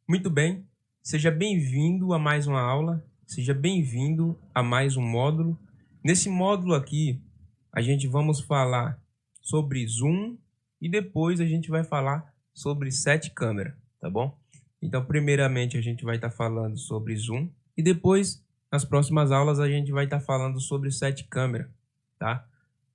Muito bem, seja bem-vindo a mais uma aula, seja bem-vindo a mais um módulo. Nesse módulo aqui, a gente vamos falar sobre zoom e depois a gente vai falar sobre sete câmera, tá bom? Então, primeiramente, a gente vai estar falando sobre zoom e depois, nas próximas aulas, a gente vai estar falando sobre sete câmera, tá?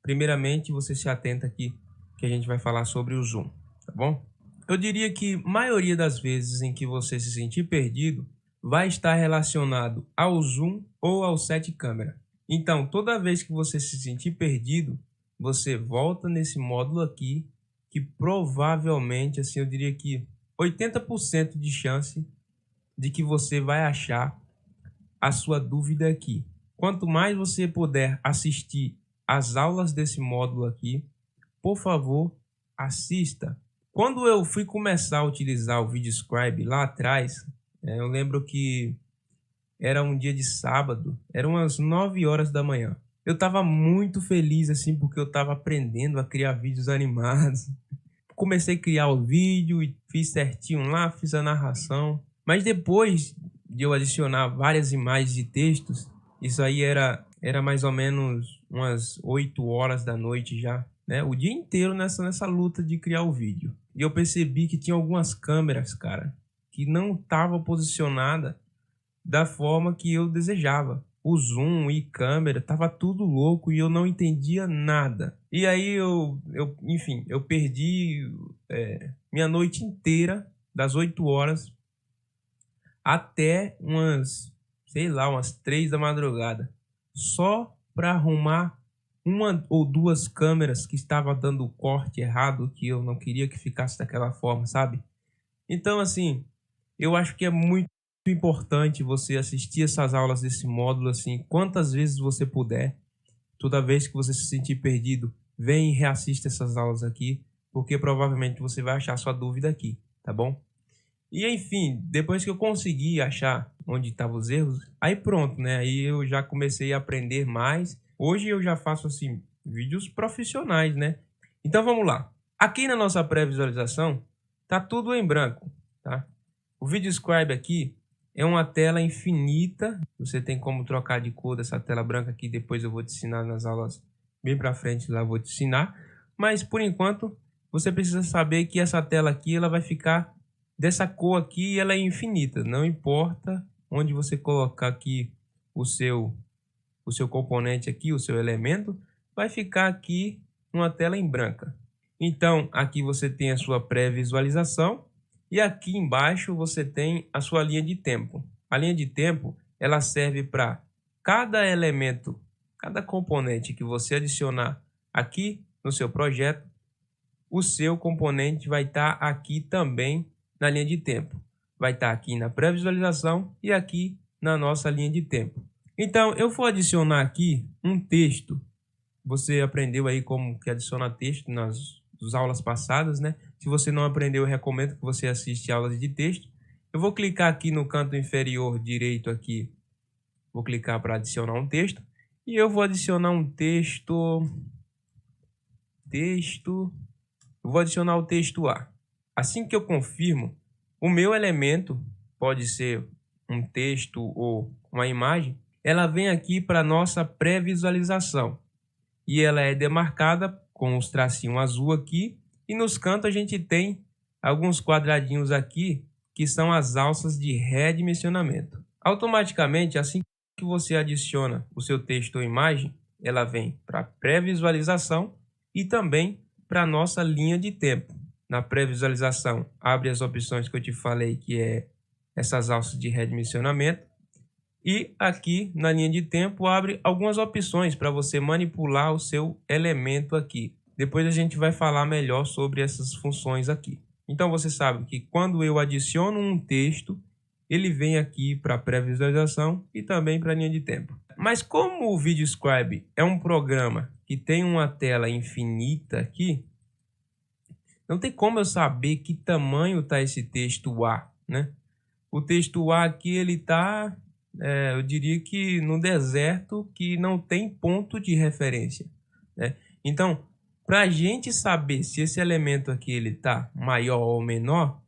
Primeiramente, você se atenta aqui que a gente vai falar sobre o zoom, tá bom? Eu diria que a maioria das vezes em que você se sentir perdido vai estar relacionado ao zoom ou ao sete câmera. Então, toda vez que você se sentir perdido, você volta nesse módulo aqui, que provavelmente, assim, eu diria que 80% de chance de que você vai achar a sua dúvida aqui. Quanto mais você puder assistir às aulas desse módulo aqui, por favor, assista. Quando eu fui começar a utilizar o VideoScribe lá atrás, eu lembro que era um dia de sábado, eram umas 9 horas da manhã. Eu estava muito feliz assim porque eu estava aprendendo a criar vídeos animados. Comecei a criar o vídeo e fiz certinho lá, fiz a narração. Mas depois de eu adicionar várias imagens e textos, isso aí era mais ou menos umas 8 horas da noite já, né? O dia inteiro nessa luta de criar o vídeo. E eu percebi que tinha algumas câmeras, cara, que não estavam posicionadas da forma que eu desejava. O zoom e câmera, tava tudo louco e eu não entendia nada. E aí enfim, eu perdi minha noite inteira, das 8 horas até umas, sei lá, umas 3 da madrugada, só para arrumar uma ou duas câmeras que estava dando corte errado, que eu não queria que ficasse daquela forma, sabe? Então, assim, eu acho que é muito importante você assistir essas aulas desse módulo, assim, quantas vezes você puder. Toda vez que você se sentir perdido, vem e reassista essas aulas aqui, porque provavelmente você vai achar sua dúvida aqui, tá bom? E enfim, depois que eu consegui achar onde estavam os erros, aí pronto, né? Aí eu já comecei a aprender mais. Hoje eu já faço assim vídeos profissionais, né? Então vamos lá. Aqui na nossa pré-visualização tá tudo em branco, tá? O VideoScribe aqui é uma tela infinita. Você tem como trocar de cor dessa tela branca aqui, depois eu vou te ensinar nas aulas bem para frente, lá eu vou te ensinar. Mas por enquanto, você precisa saber que essa tela aqui ela vai ficar dessa cor aqui, ela é infinita, não importa onde você colocar aqui o seu componente aqui, o seu elemento, vai ficar aqui uma tela em branca. Então, aqui você tem a sua pré-visualização e aqui embaixo você tem a sua linha de tempo. A linha de tempo, ela serve para cada elemento, cada componente que você adicionar aqui no seu projeto, o seu componente vai estar aqui também na linha de tempo. Vai estar aqui na pré-visualização e aqui na nossa linha de tempo. Então, eu vou adicionar aqui um texto. Você aprendeu aí como que adiciona texto nas aulas passadas, né? Se você não aprendeu, eu recomendo que você assista aulas de texto. Eu vou clicar aqui no canto inferior direito aqui. Vou clicar para adicionar um texto. E eu vou adicionar um texto. Eu vou adicionar o texto A. Assim que eu confirmo, o meu elemento, pode ser um texto ou uma imagem, ela vem aqui para a nossa pré-visualização. E ela é demarcada com os tracinhos azul aqui. E nos cantos a gente tem alguns quadradinhos aqui, que são as alças de redimensionamento. Automaticamente, assim que você adiciona o seu texto ou imagem, ela vem para a pré-visualização e também para a nossa linha de tempo. Na pré-visualização, abre as opções que eu te falei, que é essas alças de redimensionamento. E aqui na linha de tempo abre algumas opções para você manipular o seu elemento aqui. Depois a gente vai falar melhor sobre essas funções aqui. Então você sabe que quando eu adiciono um texto, ele vem aqui para a pré-visualização e também para a linha de tempo. Mas como o VideoScribe é um programa que tem uma tela infinita aqui, não tem como eu saber que tamanho está esse texto A, né? O texto A aqui, ele está, eu diria que no deserto que não tem ponto de referência, né? Então, para a gente saber se esse elemento aqui ele está maior ou menor,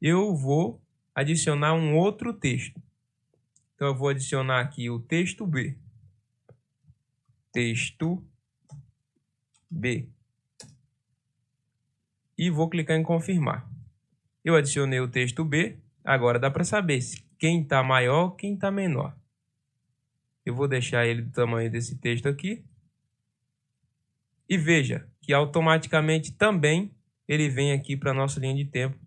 eu vou adicionar um outro texto. Então eu vou adicionar aqui o texto B. Texto B. E vou clicar em confirmar. Eu adicionei o texto B. Agora dá para saber quem está maior, quem está menor. Eu vou deixar ele do tamanho desse texto aqui. E veja que automaticamente também ele vem aqui para a nossa linha de tempo,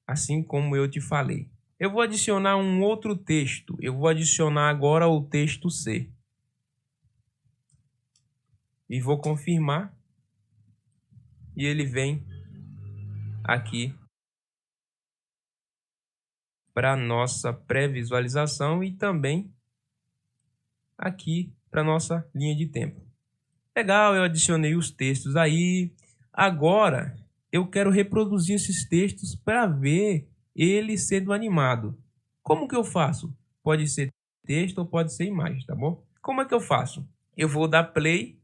assim como eu te falei. Eu vou adicionar um outro texto. Eu vou adicionar agora o texto C. E vou confirmar. E ele vem aqui para a nossa pré-visualização e também aqui para a nossa linha de tempo. Legal, eu adicionei os textos aí. Agora eu quero reproduzir esses textos para ver ele sendo animado. Como que eu faço? Pode ser texto ou pode ser imagem, tá bom? Como é que eu faço? Eu vou dar play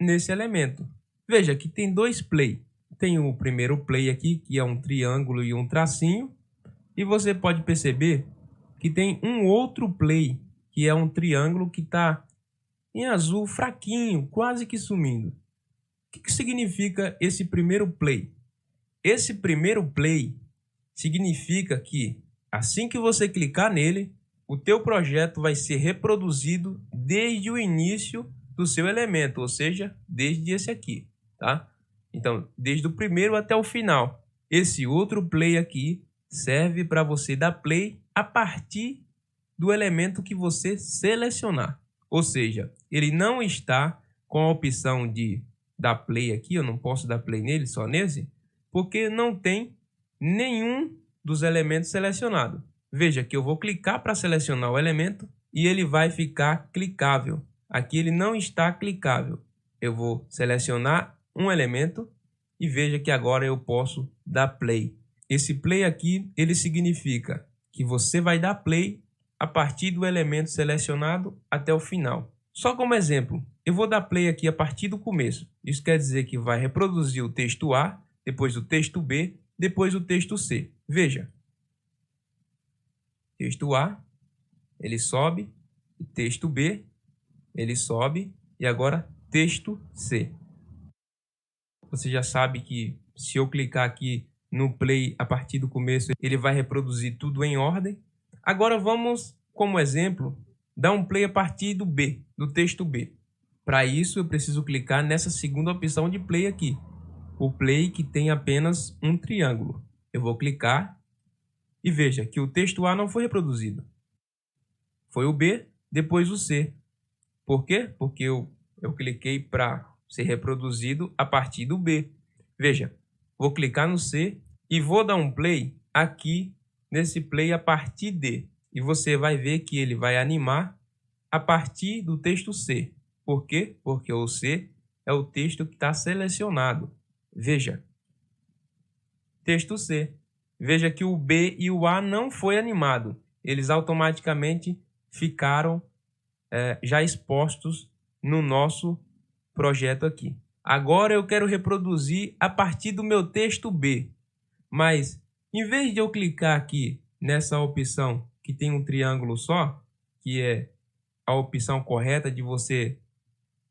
nesse elemento. Veja que tem dois play. Tem o primeiro play aqui, que é um triângulo e um tracinho. E você pode perceber que tem um outro play, que é um triângulo que está em azul fraquinho, quase que sumindo. O que significa esse primeiro play? Esse primeiro play significa que assim que você clicar nele, o teu projeto vai ser reproduzido desde o início do seu elemento, ou seja, desde esse aqui, tá? Então, desde o primeiro até o final. Esse outro play aqui serve para você dar play a partir do elemento que você selecionar. Ou seja, ele não está com a opção de dar play aqui, eu não posso dar play nele, só nesse, porque não tem nenhum dos elementos selecionados. Veja que eu vou clicar para selecionar o elemento e ele vai ficar clicável. Aqui ele não está clicável. Eu vou selecionar um elemento e veja que agora eu posso dar play. Esse play aqui, ele significa que você vai dar play a partir do elemento selecionado até o final. Só como exemplo, eu vou dar play aqui a partir do começo. Isso quer dizer que vai reproduzir o texto A, depois o texto B, depois o texto C. Veja. Texto A, ele sobe, texto B, ele sobe, e agora texto C. Você já sabe que se eu clicar aqui no play a partir do começo, ele vai reproduzir tudo em ordem. Agora vamos, como exemplo, dar um play a partir do B, do texto B. Para isso eu preciso clicar nessa segunda opção de play aqui. O play que tem apenas um triângulo. Eu vou clicar e veja que o texto A não foi reproduzido. Foi o B, depois o C. Por quê? Porque eu cliquei para ser reproduzido a partir do B. Veja, vou clicar no C e vou dar um play aqui nesse play a partir D. E você vai ver que ele vai animar a partir do texto C. Por quê? Porque o C é o texto que está selecionado. Veja, texto C. Veja que o B e o A não foi animado. Eles automaticamente ficaram já expostos no nosso projeto aqui. Agora eu quero reproduzir a partir do meu texto B. Mas, em vez de eu clicar aqui nessa opção que tem um triângulo só, que é a opção correta de você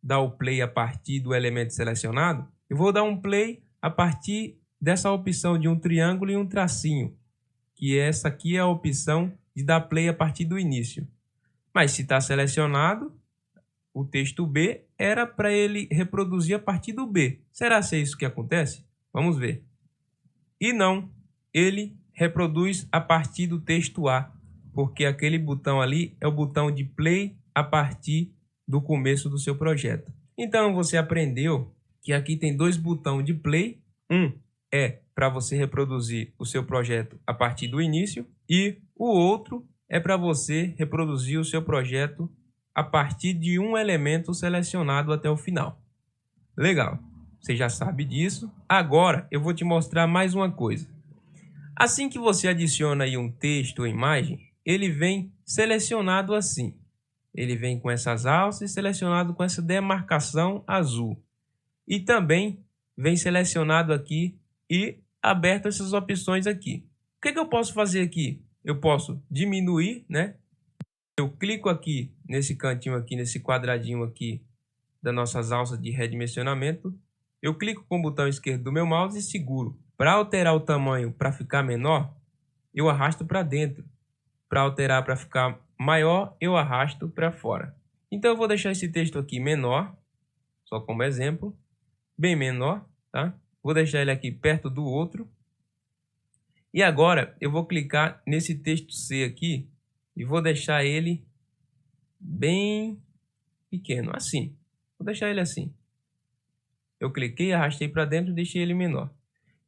dar o play a partir do elemento selecionado, eu vou dar um play a partir dessa opção de um triângulo e um tracinho, que essa aqui é a opção de dar play a partir do início. Mas se está selecionado, o texto B era para ele reproduzir a partir do B. Será que é isso que acontece? Vamos ver. E não, ele reproduz a partir do texto A, porque aquele botão ali é o botão de play a partir do começo do seu projeto. Então você aprendeu que aqui tem dois botões de play. Um é para você reproduzir o seu projeto a partir do início e o outro é para você reproduzir o seu projeto a partir de um elemento selecionado até o final. Legal, você já sabe disso. Agora eu vou te mostrar mais uma coisa. Assim que você adiciona aí um texto ou imagem, ele vem selecionado assim. Ele vem com essas alças e selecionado com essa demarcação azul. E também vem selecionado aqui e aberto essas opções aqui. O que eu posso fazer aqui? Eu posso diminuir, né? Eu clico aqui nesse cantinho aqui, nesse quadradinho aqui das nossas alças de redimensionamento. Eu clico com o botão esquerdo do meu mouse e seguro. Para alterar o tamanho para ficar menor, eu arrasto para dentro. Para alterar para ficar maior, eu arrasto para fora. Então eu vou deixar esse texto aqui menor, só como exemplo, bem menor, tá? Vou deixar ele aqui perto do outro. E agora eu vou clicar nesse texto C aqui e vou deixar ele bem pequeno, assim. Vou deixar ele assim. Eu cliquei, arrastei para dentro e deixei ele menor.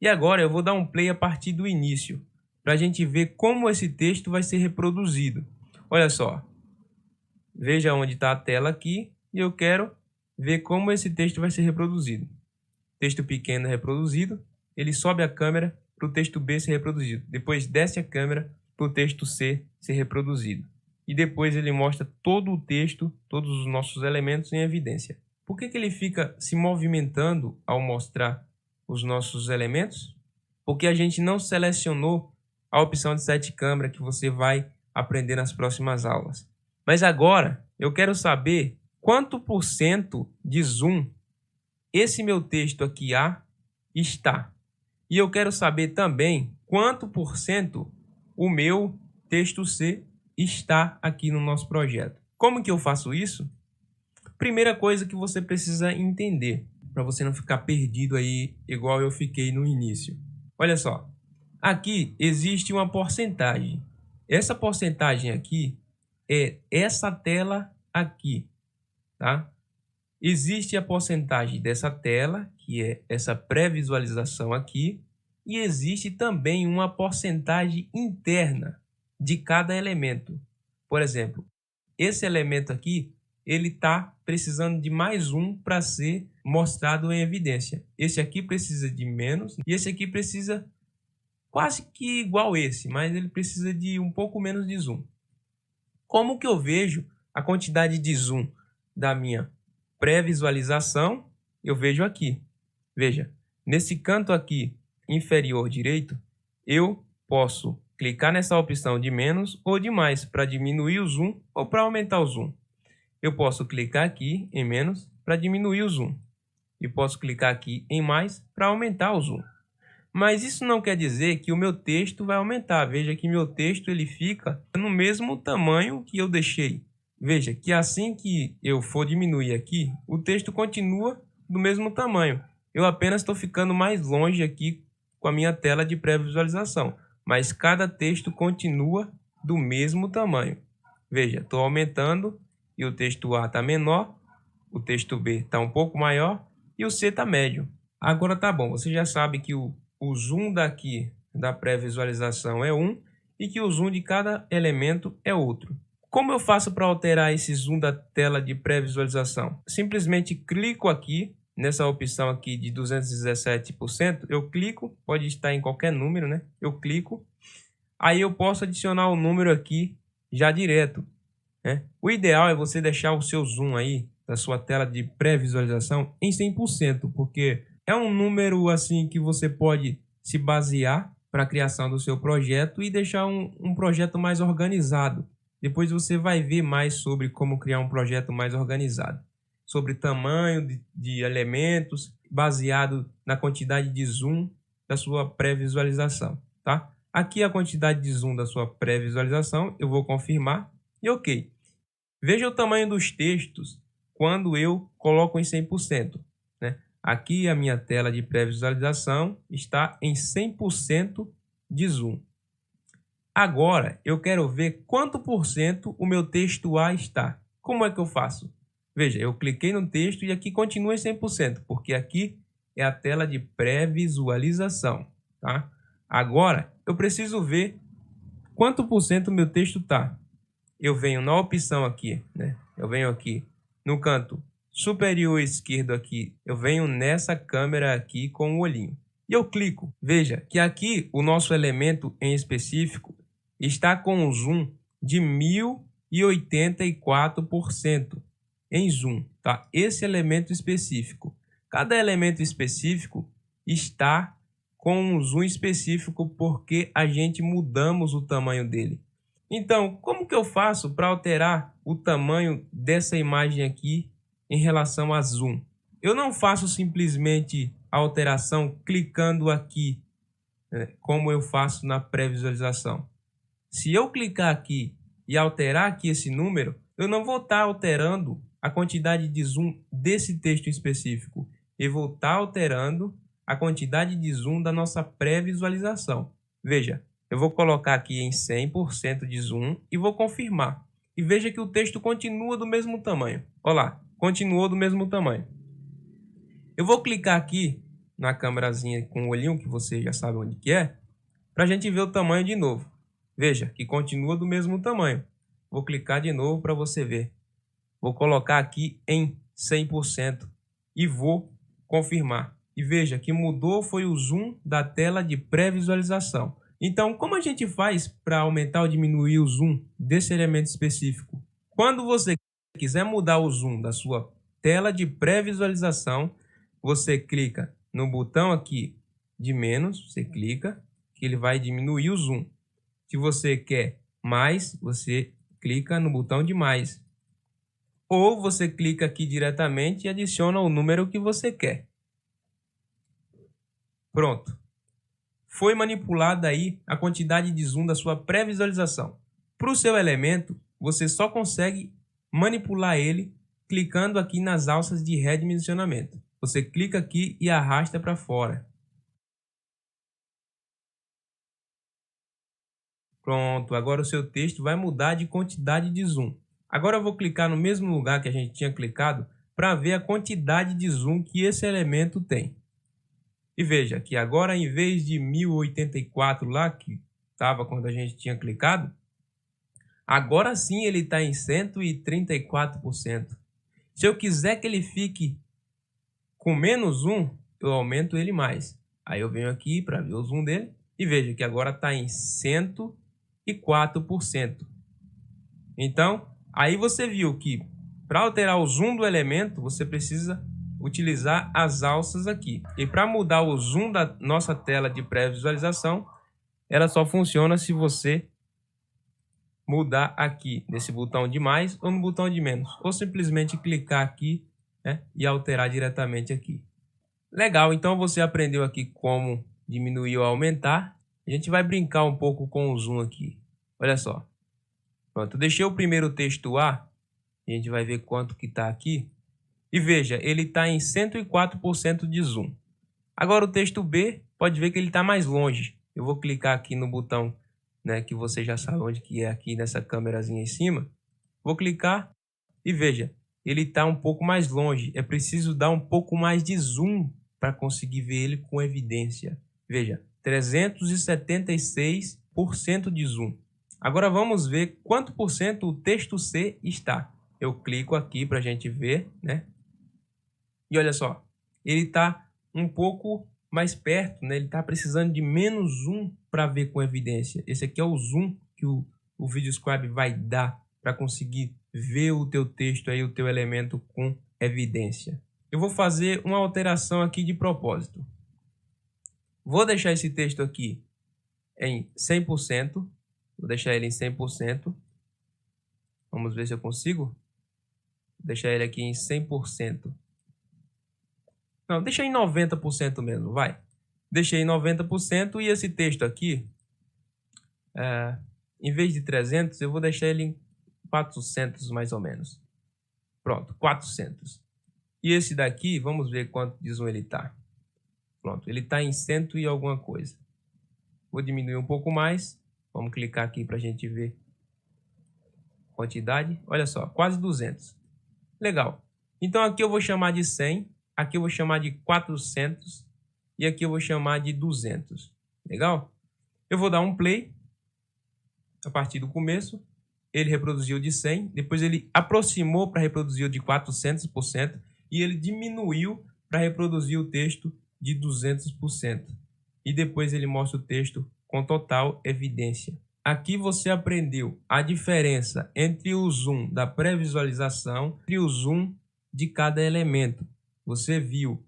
E agora eu vou dar um play a partir do início, para a gente ver como esse texto vai ser reproduzido. Olha só. Veja onde está a tela aqui e eu quero ver como esse texto vai ser reproduzido. Texto pequeno reproduzido, ele sobe a câmera para o texto B ser reproduzido. Depois desce a câmera para o texto C ser reproduzido. E depois ele mostra todo o texto, todos os nossos elementos em evidência. Por que ele fica se movimentando ao mostrar os nossos elementos? Porque a gente não selecionou a opção de sete câmera que você vai aprender nas próximas aulas. Mas agora eu quero saber quanto por cento de zoom esse meu texto aqui A está. E eu quero saber também quanto por cento o meu texto C está aqui no nosso projeto. Como que eu faço isso? Primeira coisa que você precisa entender, para você não ficar perdido aí igual eu fiquei no início. Olha só, aqui existe uma porcentagem. Essa porcentagem aqui é essa tela aqui, tá? Existe a porcentagem dessa tela, que é essa pré-visualização aqui, e existe também uma porcentagem interna de cada elemento. Por exemplo, esse elemento aqui, ele está precisando de mais um para ser mostrado em evidência. Esse aqui precisa de menos e esse aqui precisa quase que igual esse, mas ele precisa de um pouco menos de zoom. Como que eu vejo a quantidade de zoom da minha pré-visualização? Eu vejo aqui. Veja, nesse canto aqui inferior direito, eu posso clicar nessa opção de menos ou de mais para diminuir o zoom ou para aumentar o zoom. Eu posso clicar aqui em menos para diminuir o zoom. E posso clicar aqui em mais para aumentar o zoom. Mas isso não quer dizer que o meu texto vai aumentar. Veja que meu texto ele fica no mesmo tamanho que eu deixei. Veja que assim que eu for diminuir aqui, o texto continua do mesmo tamanho. Eu apenas estou ficando mais longe aqui com a minha tela de pré-visualização. Mas cada texto continua do mesmo tamanho. Veja, estou aumentando e o texto A está menor, o texto B está um pouco maior e o C está médio. Agora tá bom, você já sabe que o zoom daqui da pré-visualização é 1 e que o zoom de cada elemento é outro. Como eu faço para alterar esse zoom da tela de pré-visualização? Simplesmente clico aqui nessa opção aqui de 217%, eu clico, pode estar em qualquer número, né? Eu clico, aí eu posso adicionar o número aqui já direto, né? O ideal é você deixar o seu zoom aí da sua tela de pré-visualização em 100%, porque é um número assim que você pode se basear para a criação do seu projeto e deixar um projeto mais organizado. Depois você vai ver mais sobre como criar um projeto mais organizado. Sobre tamanho de elementos, baseado na quantidade de zoom da sua pré-visualização, tá? Aqui a quantidade de zoom da sua pré-visualização, eu vou confirmar e ok. Veja o tamanho dos textos quando eu coloco em 100%, né? Aqui a minha tela de pré-visualização está em 100% de zoom. Agora eu quero ver quanto por cento o meu texto A está. Como é que eu faço? Veja, eu cliquei no texto e aqui continua em 100%, porque aqui é a tela de pré-visualização, tá? Agora eu preciso ver quanto por cento o meu texto está. Eu venho na opção aqui, né? Eu venho aqui no canto superior esquerdo aqui, eu venho nessa câmera aqui com o olhinho. E eu clico. Veja que aqui o nosso elemento em específico está com um zoom de 1084% em zoom, tá? Esse elemento específico. Cada elemento específico está com um zoom específico porque a gente mudamos o tamanho dele. Então, como que eu faço para alterar o tamanho dessa imagem aqui em relação a zoom? Eu não faço simplesmente a alteração clicando aqui, como eu faço na pré-visualização. Se eu clicar aqui e alterar aqui esse número, eu não vou estar alterando a quantidade de zoom desse texto específico. Eu vou estar alterando a quantidade de zoom da nossa pré-visualização. Veja, eu vou colocar aqui em 100% de zoom e vou confirmar. E veja que o texto continua do mesmo tamanho. Olha lá, continuou do mesmo tamanho. Eu vou clicar aqui na câmerazinha com o olhinho, que você já sabe onde que é, para a gente ver o tamanho de novo. Veja que continua do mesmo tamanho. Vou clicar de novo para você ver. Vou colocar aqui em 100% e vou confirmar. E veja que mudou foi o zoom da tela de pré-visualização. Então, como a gente faz para aumentar ou diminuir o zoom desse elemento específico? Quando você quiser mudar o zoom da sua tela de pré-visualização, você clica no botão aqui de menos, você clica, que ele vai diminuir o zoom. Se você quer mais, você clica no botão de mais. Ou você clica aqui diretamente e adiciona o número que você quer. Pronto. Foi manipulada aí a quantidade de zoom da sua pré-visualização. Para o seu elemento, você só consegue manipular ele clicando aqui nas alças de redimensionamento. Você clica aqui e arrasta para fora. Pronto, agora o seu texto vai mudar de quantidade de zoom. Agora eu vou clicar no mesmo lugar que a gente tinha clicado para ver a quantidade de zoom que esse elemento tem. E veja que agora, em vez de 1084 lá, que estava quando a gente tinha clicado, agora sim ele está em 134%. Se eu quiser que ele fique com menos zoom, eu aumento ele mais. Aí eu venho aqui para ver o zoom dele e veja que agora está em 104%. Então, aí você viu que para alterar o zoom do elemento, você precisa utilizar as alças aqui. E para mudar o zoom da nossa tela de pré-visualização, ela só funciona se você mudar aqui nesse botão de mais ou no botão de menos. Ou simplesmente clicar aqui, né, e alterar diretamente aqui. Legal, então você aprendeu aqui como diminuir ou aumentar. A gente vai brincar um pouco com o zoom aqui. Olha só. Pronto, eu deixei o primeiro texto A. A gente vai ver quanto que está aqui. E veja, ele está em 104% de zoom. Agora o texto B, pode ver que ele está mais longe. Eu vou clicar aqui no botão, né, que você já sabe onde que é, aqui nessa câmerazinha em cima. Vou clicar e veja, ele está um pouco mais longe. É preciso dar um pouco mais de zoom para conseguir ver ele com evidência. Veja, 376% de zoom. Agora vamos ver quanto por cento o texto C está. Eu clico aqui para a gente ver, né? E olha só, ele está um pouco mais perto, né? Ele está precisando de menos zoom para ver com evidência. Esse aqui é o zoom que o VideoScribe vai dar para conseguir ver o teu texto aí, o teu elemento com evidência. Eu vou fazer uma alteração aqui de propósito. Vou deixar esse texto aqui em 100%. Vou deixar ele em 100%. Vamos ver se eu consigo. Vou deixar ele aqui em 100%. Não, deixa em 90% mesmo, vai. Deixei em 90% e esse texto aqui, em vez de 300, eu vou deixar ele em 400 mais ou menos. Pronto, 400. E esse daqui, vamos ver quanto de zoom ele está. Pronto, ele está em 100 e alguma coisa. Vou diminuir um pouco mais. Vamos clicar aqui para a gente ver a quantidade. Olha só, quase 200. Legal. Então aqui eu vou chamar de 100. Aqui eu vou chamar de 400 e aqui eu vou chamar de 200. Legal? Eu vou dar um play a partir do começo. Ele reproduziu de 100, depois ele aproximou para reproduzir o de 400% e ele diminuiu para reproduzir o texto de 200%. E depois ele mostra o texto com total evidência. Aqui você aprendeu a diferença entre o zoom da pré-visualização e o zoom de cada elemento. Você viu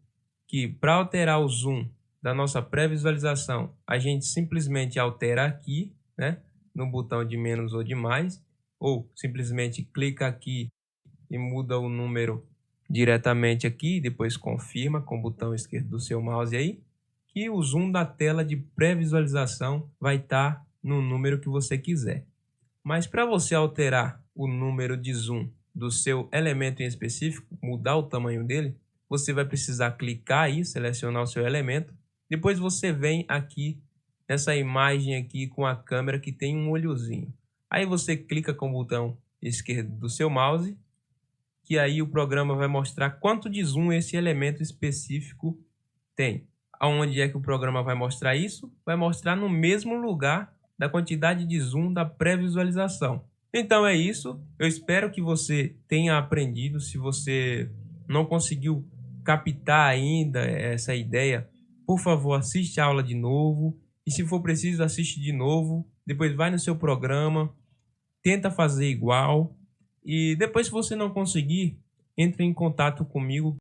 que para alterar o zoom da nossa pré-visualização, a gente simplesmente altera aqui, né, no botão de menos ou de mais, ou simplesmente clica aqui e muda o número diretamente aqui, depois confirma com o botão esquerdo do seu mouse aí, que o zoom da tela de pré-visualização vai estar no número que você quiser. Mas para você alterar o número de zoom do seu elemento em específico, mudar o tamanho dele, você vai precisar clicar aí, selecionar o seu elemento, depois você vem aqui nessa imagem aqui com a câmera que tem um olhozinho. Aí você clica com o botão esquerdo do seu mouse, que aí o programa vai mostrar quanto de zoom esse elemento específico tem. Aonde é que o programa vai mostrar isso? Vai mostrar no mesmo lugar da quantidade de zoom da pré-visualização. Então é isso. Eu espero que você tenha aprendido. Se você não conseguiu captar ainda essa ideia, por favor, assiste a aula de novo. E se for preciso, assiste de novo. Depois vai no seu programa, tenta fazer igual. E depois, se você não conseguir, entre em contato comigo